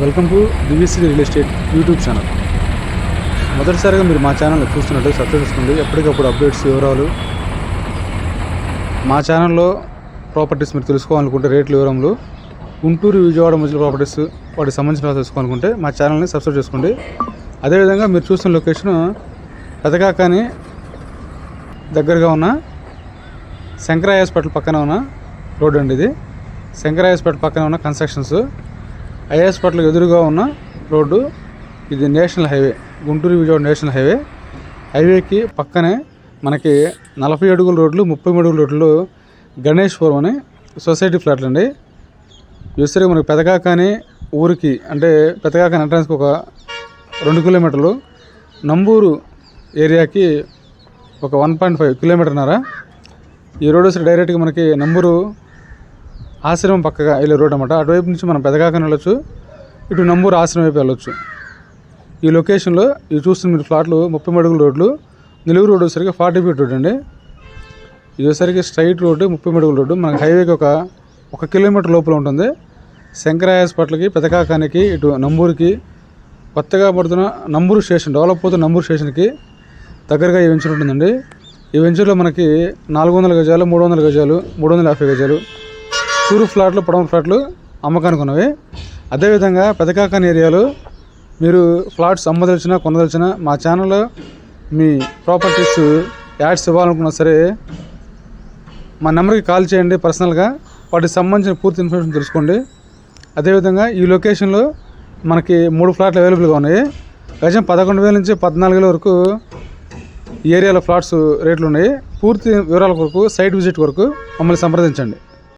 Welcome to దివిసి real estate YouTube channel. మొదటిసారిగా మీరు మా ఛానల్ చూస్తున్నట్టు సబ్స్క్రైబ్ చేసుకోండి. ఎప్పటికప్పుడు అప్డేట్స్, వివరాలు మా ఛానల్లో ప్రాపర్టీస్ మీరు తెలుసుకోవాలనుకుంటే రేట్లు, వివరములు, గుంటూరు, విజయవాడ మధ్యలో ప్రాపర్టీస్ వాటికి సంబంధించిన తెలుసుకోవాలనుకుంటే మా ఛానల్ని సబ్స్క్రైబ్ చేసుకోండి. అదేవిధంగా మీరు చూస్తున్న లొకేషన్ పెదకాకాని దగ్గరగా ఉన్న శంకరయ్య హాస్పిటల్ పక్కన ఉన్న రోడ్ అండి. ఇది శంకరయ్య హాస్పిటల్ పక్కన ఉన్న కన్స్ట్రక్షన్స్. ఐ హాస్పిటల్ ఎదురుగా ఉన్న రోడ్డు ఇది national highway, Guntur Vijayawada national highway. హైవేకి పక్కనే మనకి 40 అడుగుల రోడ్లు, 30 అడుగుల రోడ్లు గణేశ్వరం అని సొసైటీ ఫ్లాట్లు అండి. చూస్తే మనకి పెదకాకాని ఊరికి అంటే పెదకాకాని ఎంట్రన్స్కి ఒక 2 కిలోమీటర్లు, నంబూరు ఏరియాకి ఒక 1.5 కిలోమీటర్న్నర. ఈ రోడ్ వస్తే డైరెక్ట్గా మనకి నంబూరు ఆశ్రమం పక్కగా వెళ్ళే రోడ్ అనమాట. అటువైపు నుంచి మనం పెదకాకాని వెళ్ళొచ్చు, ఇటు నంబూరు ఆశ్రమం వైపు వెళ్ళొచ్చు. ఈ లొకేషన్లో ఇవి చూస్తున్న మీరు ఫ్లాట్లు 30 అడుగుల రోడ్లు. నిలువు రోడ్ వచ్చేసరికి 40 ఫీట్ రోడ్ అండి. ఇది వచ్చేసరికి స్ట్రైట్ రోడ్డు, 30 అడుగుల రోడ్డు. మనకి హైవేకి ఒక కిలోమీటర్ లోపల ఉంటుంది. శంకరయ్య హాస్పిటల్కి, పెదకాకానికి, ఇటు నంబూరుకి కొత్తగా పడుతున్న నంబూరు స్టేషన్, డెవలప్ అవుతున్న నంబూరు స్టేషన్కి దగ్గరగా ఈ వెంచర్ ఉంటుందండి. ఈ వెంచర్లో మనకి 400 గజాలు, 300 గజాలు, 350 గజాలు తూరు ఫ్లాట్లు, పొడవు ఫ్లాట్లు అమ్మకానికి ఉన్నవి. అదేవిధంగా పెదకాకాని ఏరియాలో మీరు ఫ్లాట్స్ అమ్మదలిచినా, కొనదలిచినా మా ఛానల్లో మీ ప్రాపర్టీస్ యాడ్స్ ఇవ్వాలనుకున్నా సరే మా నెంబర్కి కాల్ చేయండి. పర్సనల్గా వాటికి సంబంధించిన పూర్తి ఇన్ఫర్మేషన్ తెలుసుకోండి. అదేవిధంగా ఈ లొకేషన్లో మనకి 3 ఫ్లాట్లు అవైలబుల్గా ఉన్నాయి. గజం 11,000 నుంచి 14,000 వరకు ఈ ఏరియాలో ఫ్లాట్స్ రేట్లు ఉన్నాయి. పూర్తి వివరాల కొరకు, సైట్ విజిట్ కొరకు మమ్మల్ని సంప్రదించండి.